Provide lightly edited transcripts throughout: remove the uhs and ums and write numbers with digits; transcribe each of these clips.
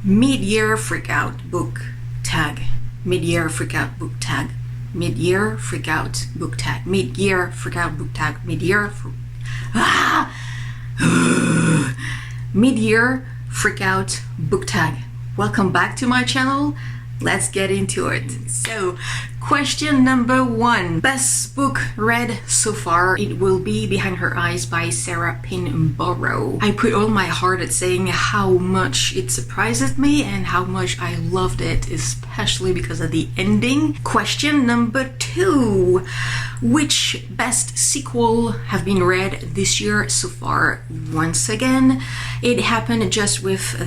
Mid-year freakout book tag. Mid-year freakout book tag. Mid-year freakout book tag. Mid-year freakout book tag. Mid-year Mid-year freakout book tag. Welcome back to my channel. Let's get into it. So, question number 1. Best book read so far. It will be Behind Her Eyes by Sarah Pinborough. I put all my heart at saying how much it surprised me and how much I loved it, especially because of the ending. Question number 2. Which best sequel have been read this year so far? Once again, it happened just with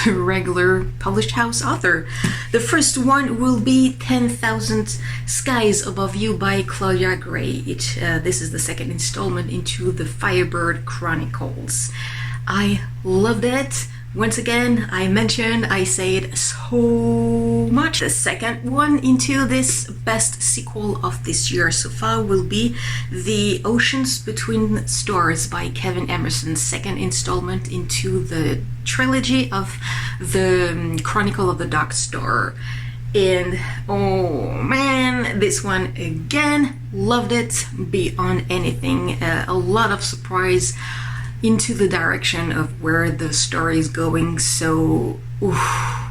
the regular published house author. The first one will be 10,000 Skies Above You by Claudia Gray. This is the second installment into the Firebird Chronicles. I loved it. Once again, I say it so much. The second one into this best sequel of this year so far will be The Oceans Between Stars by Kevin Emerson's second installment into the trilogy of the Chronicle of the Dark Star. And oh man, this one again, loved it beyond anything. A lot of surprise into the direction of where the story is going, so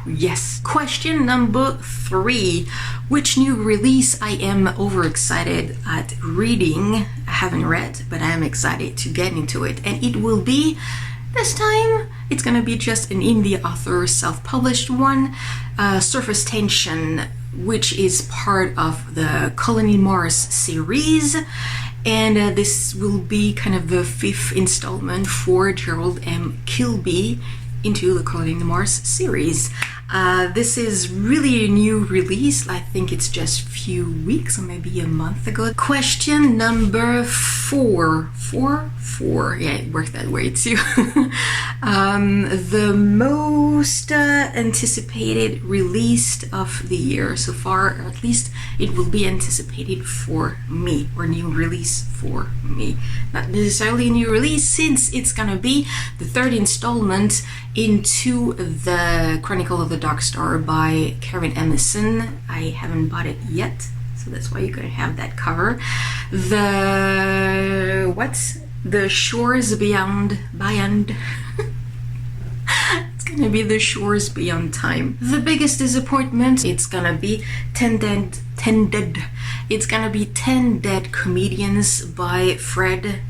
yes. Question number 3. Which new release I am overexcited at reading? I haven't read, but I am excited to get into it, and it will be, this time it's gonna be just an indie author self-published one, Surface Tension, which is part of the Colony Mars series. And this will be kind of the 5th installment for Gerald M. Kilby into the Colony Mars series. This is really a new release. I think it's just a few weeks or maybe a month ago. Question number 4. 4? Yeah, it worked that way too. The most anticipated release of the year so far, or at least it will be anticipated for me, or new release for me. Not necessarily a new release, since it's gonna be the 3rd installment into the Chronicle of the Dark Star by Kevin Emerson. I haven't bought it yet, so that's why you're gonna have that cover. The Shores Beyond It's gonna be The Shores Beyond Time. The biggest disappointment, it's gonna be 10 Dead Comedians by Fred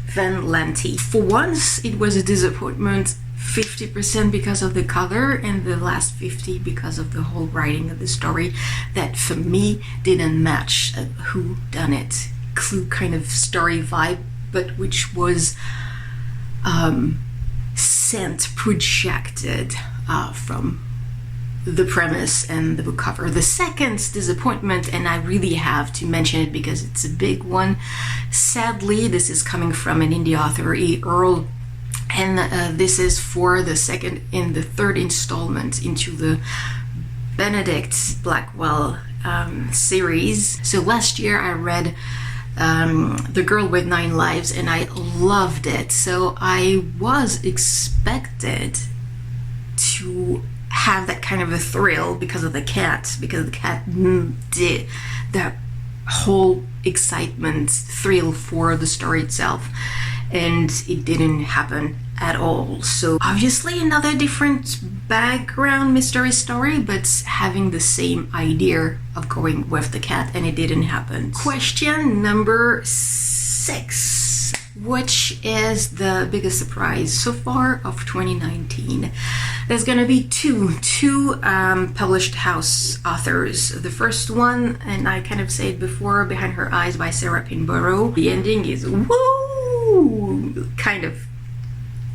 Van Lente. For once, it was a disappointment, 50% because of the color and the last 50 because of the whole writing of the story that for me didn't match who done it. Clue kind of story vibe, but which was projected from the premise and the book cover. The second disappointment, and I really have to mention it because it's a big one, sadly this is coming from an indie author, E. Earl, and this is for the 2nd and the 3rd installment into the Benedict Blackwell series. So last year I read The Girl with 9 Lives and I loved it, so I was expected to have that kind of a thrill because the cat did that whole excitement, thrill for the story itself, and it didn't happen at all. So obviously another different background mystery story, but having the same idea of going with the cat, and it didn't happen. Question number 6. Which is the biggest surprise so far of 2019? There's gonna be two published house authors. The first one, and I kind of said before, Behind Her Eyes by Sarah Pinborough. The ending is woo! Kind of.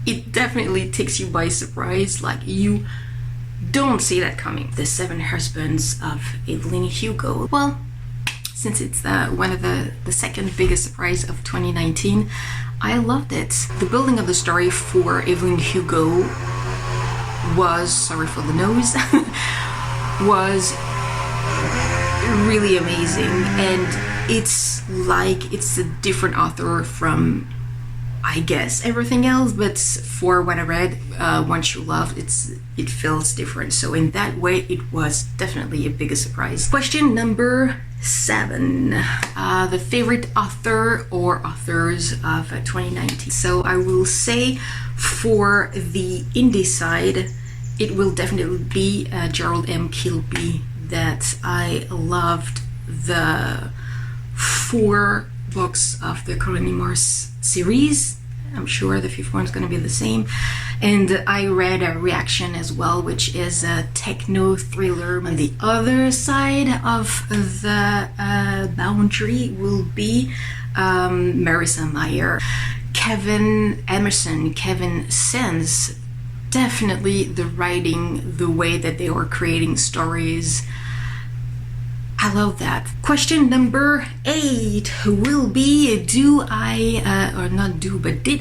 It definitely takes you by surprise, like you don't see that coming. The 7 Husbands of Evelyn Hugo. Well, since it's one of the second biggest surprise of 2019, I loved it. The building of the story for Evelyn Hugo was, sorry for the nose, was really amazing, and it's like it's a different author from I guess, everything else, but for what I read, Once You Loved, it feels different. So in that way, it was definitely a bigger surprise. Question number 7. The favorite author or authors of 2019. So I will say for the indie side, it will definitely be Gerald M. Kilby, that I loved the 4 books of the Colony Mars series. I'm sure the 5th one is going to be the same. And I read a reaction as well, which is a techno thriller. On the other side of the boundary will be Marissa Meyer. Kevin Emerson, Kevin Sense, definitely the writing, the way that they are creating stories, I love that. Question number 8 will be, did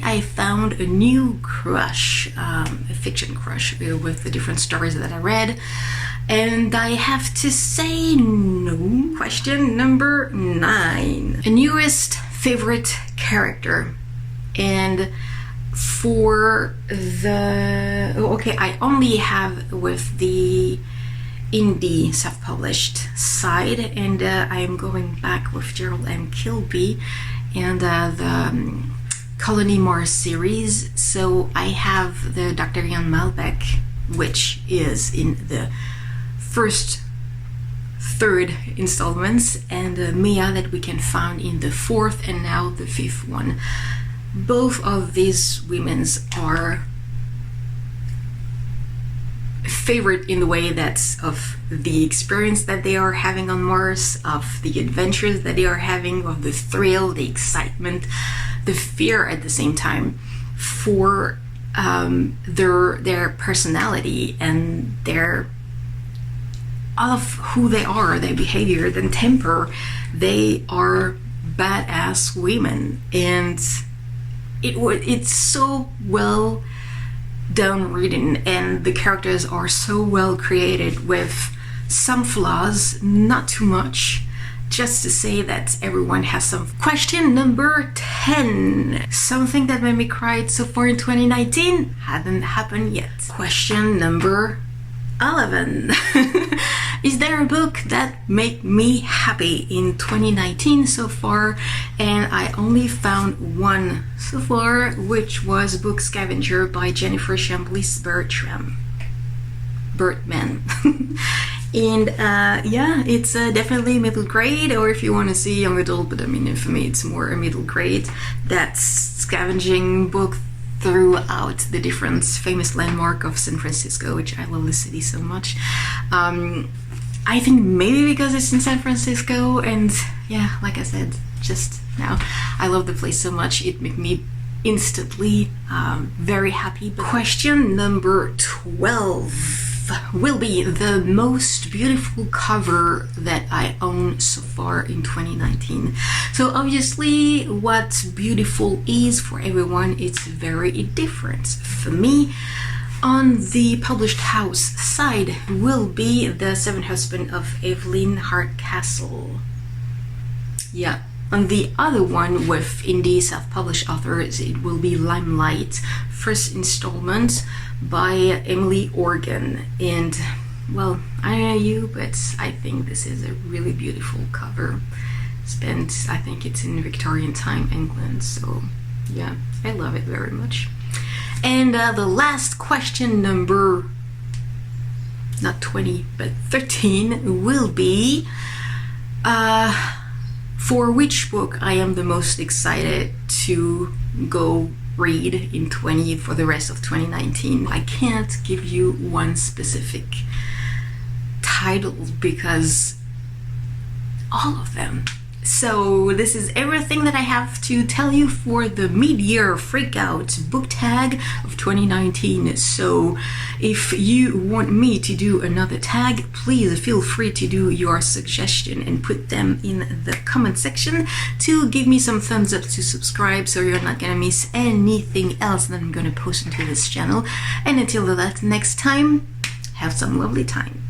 I found a new crush, a fiction crush with the different stories that I read? And I have to say no. Question number 9, a newest favorite character. And for the, okay, I only have with the indie self-published side, and I am going back with Gerald M. Kilby and the Colony Mars series. So I have the Dr. Jan Malbec, which is in the first 3rd installments, and Mia that we can find in the 4th and now the 5th one. Both of these women's are favorite in the way that's of the experience that they are having on Mars, of the adventures that they are having, of the thrill, the excitement, the fear at the same time, for their personality and their all of who they are, their behavior, their temper. They are badass women, and it's so well done written, and the characters are so well created with some flaws, not too much, just to say that everyone has some. Question number 10, something that made me cry so far in 2019 hadn't happened yet. Question number 11. Is there a book that made me happy in 2019 so far? And I only found one so far, which was Book Scavenger by Jennifer Chambliss Bertman. And yeah, it's definitely middle grade, or if you want to see young adult, but I mean, for me it's more a middle grade. That's scavenging book throughout the different famous landmark of San Francisco, which I love the city so much. I think maybe because it's in San Francisco, and yeah, like I said just now, I love the place so much, it made me instantly very happy. Question number 12 will be the most beautiful cover that I own so far in 2019. So obviously what beautiful is for everyone, it's very different. For me, on the published house side will be The Seventh Husband of Evelyn Hardcastle. Yeah. On the other one with indie self-published authors, it will be Limelight, first installment by Emily Organ. And well, I don't know you, but I think this is a really beautiful cover. I think it's in Victorian time England, so yeah, I love it very much. And the last question, number not 20 but 13, will be for which book I am the most excited to go read in for the rest of 2019. I can't give you one specific title because all of them. So this is everything that I have to tell you for the Mid-Year Freakout Book Tag of 2019. So if you want me to do another tag, please feel free to do your suggestion and put them in the comment section to give me some thumbs up, to subscribe, so you're not gonna miss anything else that I'm gonna post into this channel. And until the next time, have some lovely time.